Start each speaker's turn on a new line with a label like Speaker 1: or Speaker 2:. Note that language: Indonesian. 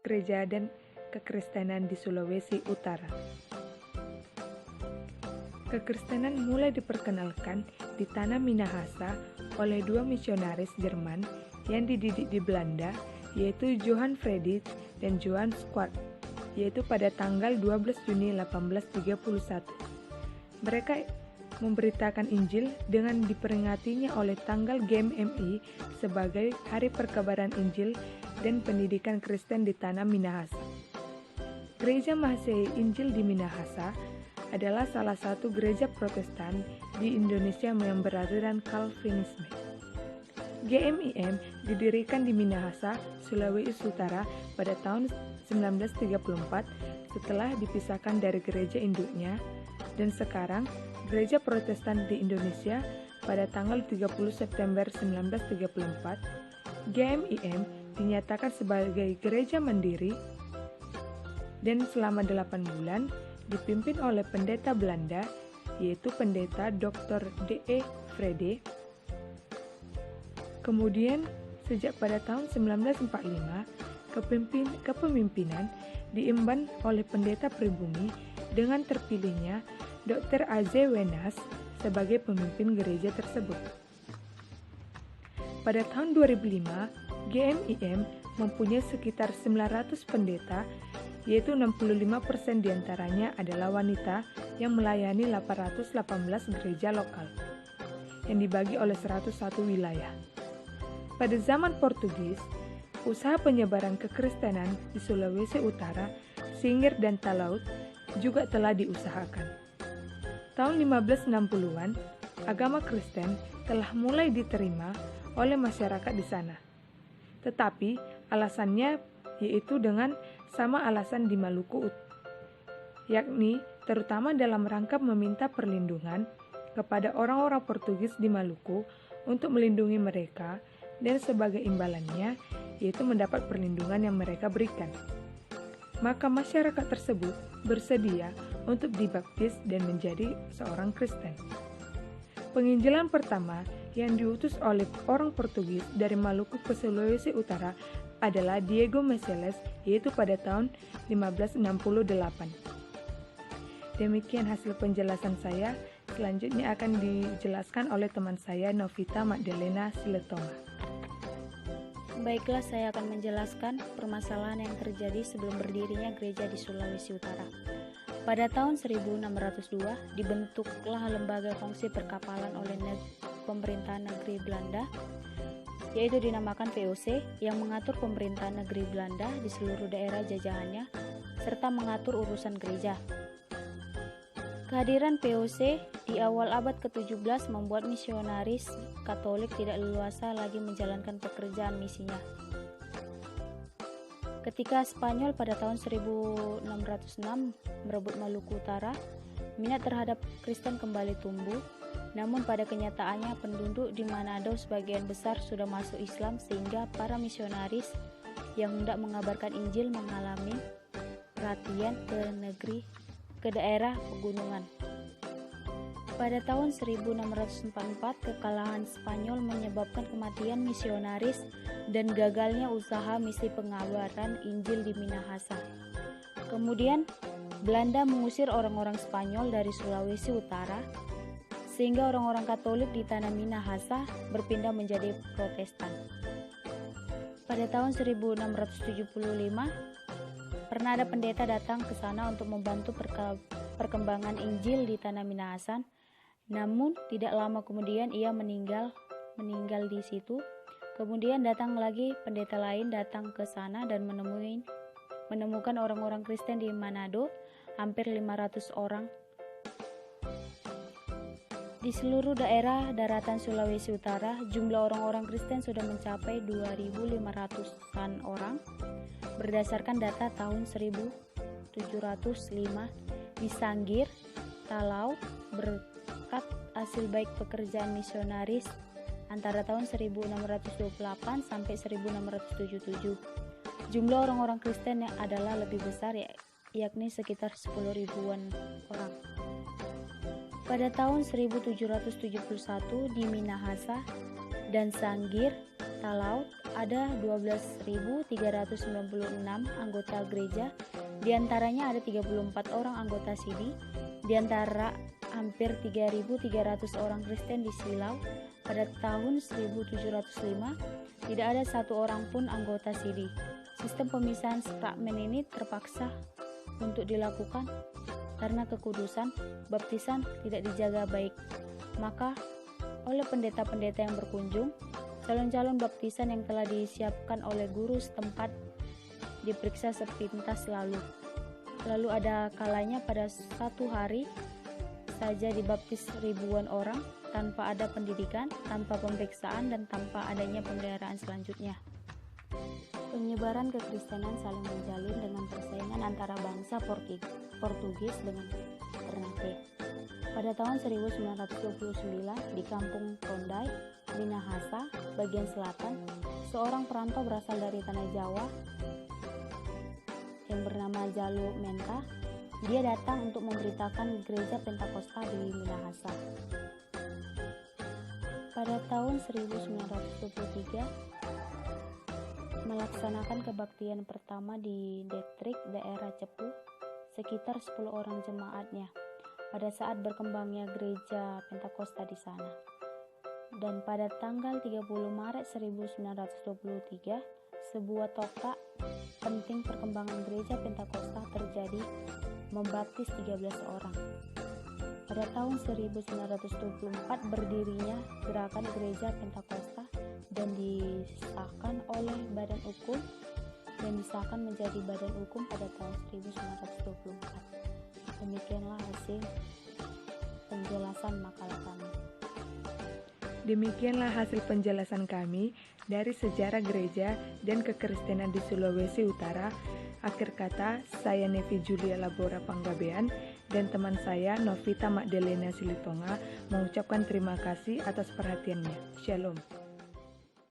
Speaker 1: gereja dan kekristenan di Sulawesi Utara. Kekristenan mulai diperkenalkan di tanah Minahasa oleh dua misionaris Jerman yang dididik di Belanda, yaitu Johann Friedrich dan Johann Squart, yaitu pada tanggal 12 Juni 1831. Mereka memberitakan Injil dengan diperingatinya oleh tanggal GMI sebagai Hari Perkabaran Injil dan Pendidikan Kristen di Tanah Minahasa. Gereja Masehi Injil di Minahasa adalah salah satu gereja Protestan di Indonesia yang beraliran Calvinisme. GMIM didirikan di Minahasa, Sulawesi Utara pada tahun 1934 setelah dipisahkan dari gereja induknya, dan sekarang Gereja Protestan di Indonesia pada tanggal 30 September 1934, GMIM dinyatakan sebagai gereja mandiri dan selama 8 bulan dipimpin oleh pendeta Belanda, yaitu pendeta Dr. D.E. Vrede. Kemudian, sejak pada tahun 1945, kepemimpinan diemban oleh pendeta pribumi dengan terpilihnya Dr. A.Z. Wenas sebagai pemimpin gereja tersebut. Pada tahun 2005, GMIM mempunyai sekitar 900 pendeta, yaitu 65% diantaranya adalah wanita yang melayani 818 gereja lokal, yang dibagi oleh 101 wilayah. Pada zaman Portugis, usaha penyebaran kekristenan di Sulawesi Utara, Singir dan Talaut juga telah diusahakan. Tahun 1560-an, agama Kristen telah mulai diterima oleh masyarakat di sana. Tetapi alasannya yaitu dengan sama alasan di Maluku, yakni terutama dalam rangka meminta perlindungan kepada orang-orang Portugis di Maluku untuk melindungi mereka, dan sebagai imbalannya yaitu mendapat perlindungan yang mereka berikan. Maka masyarakat tersebut bersedia untuk dibaptis dan menjadi seorang Kristen. Penginjilan pertama yang diutus oleh orang Portugis dari Maluku ke Sulawesi Utara adalah Diego Meseles, yaitu pada tahun 1568. Demikian hasil penjelasan saya. Selanjutnya akan dijelaskan oleh teman saya Novita Magdalena Siletoma.
Speaker 2: Baiklah, saya akan menjelaskan permasalahan yang terjadi sebelum berdirinya gereja di Sulawesi Utara. Pada tahun 1602, dibentuklah lembaga fungsi perkapalan oleh pemerintahan negeri Belanda, yaitu dinamakan VOC, yang mengatur pemerintahan negeri Belanda di seluruh daerah jajahannya, serta mengatur urusan gereja. Kehadiran VOC di awal abad ke-17 membuat misionaris Katolik tidak leluasa lagi menjalankan pekerjaan misinya. Ketika Spanyol pada tahun 1606 merebut Maluku Utara, minat terhadap Kristen kembali tumbuh, namun pada kenyataannya penduduk di Manado sebagian besar sudah masuk Islam, sehingga para misionaris yang hendak mengabarkan Injil mengalami perhatian ke daerah pegunungan. Pada tahun 1644, kekalahan Spanyol menyebabkan kematian misionaris dan gagalnya usaha misi pengabaran Injil di Minahasa. Kemudian, Belanda mengusir orang-orang Spanyol dari Sulawesi Utara, sehingga orang-orang Katolik di tanah Minahasa berpindah menjadi Protestan. Pada tahun 1675, pernah ada pendeta datang ke sana untuk membantu perkembangan Injil di tanah Minahasa. Namun tidak lama kemudian ia meninggal di situ. Kemudian datang lagi pendeta lain datang ke sana dan menemukan orang-orang Kristen di Manado, hampir 500 orang. Di seluruh daerah daratan Sulawesi Utara, jumlah orang-orang Kristen sudah mencapai 2.500-an orang. Berdasarkan data tahun 1705 di Sangir, Talaut, berkat hasil baik pekerjaan misionaris antara tahun 1628 sampai 1677. Jumlah orang-orang Kristen yang adalah lebih besar, yakni sekitar 10 ribuan orang. Pada tahun 1771 di Minahasa dan Sangir, Talaut, ada 12.396 anggota gereja, diantaranya ada 34 orang anggota SIDI, diantara hampir 3.300 orang Kristen di Silau pada tahun 1705, tidak ada satu orang pun anggota SIDI. Sistem pemisahan sakramen ini terpaksa untuk dilakukan karena kekudusan baptisan tidak dijaga baik. Maka oleh pendeta-pendeta yang berkunjung, calon-calon baptisan yang telah disiapkan oleh guru setempat diperiksa sepintas lalu ada kalanya pada satu hari saja dibaptis ribuan orang tanpa ada pendidikan, tanpa pemeriksaan, dan tanpa adanya pemeliharaan selanjutnya. Penyebaran kekristenan saling menjalin dengan persaingan antara bangsa Portugis dengan Ternate. Pada tahun 1929 di kampung Tondai, Minahasa, bagian selatan, seorang perantau berasal dari tanah Jawa yang bernama Jalu Menta. Dia datang untuk memberitakan gereja Pentakosta di Minahasa. Pada tahun 1923 melaksanakan kebaktian pertama di Detrik, daerah Cepu, sekitar 10 orang jemaatnya pada saat berkembangnya gereja Pentakosta di sana. Dan pada tanggal 30 Maret 1923, sebuah toka penting perkembangan gereja Pentakosta terjadi, membaptis 13 orang. Pada tahun 1924 berdirinya gerakan gereja Pentakosta dan disahkan oleh Badan Hukum dan disahkan menjadi Badan Hukum pada tahun 1924. Demikianlah hasil penjelasan makalah kami.
Speaker 1: Demikianlah hasil penjelasan kami dari sejarah gereja dan kekristenan di Sulawesi Utara. Akhir kata, saya Nevi Julia Labora Panggabean dan teman saya Novita Magdalena Silitonga mengucapkan terima kasih atas perhatiannya. Shalom.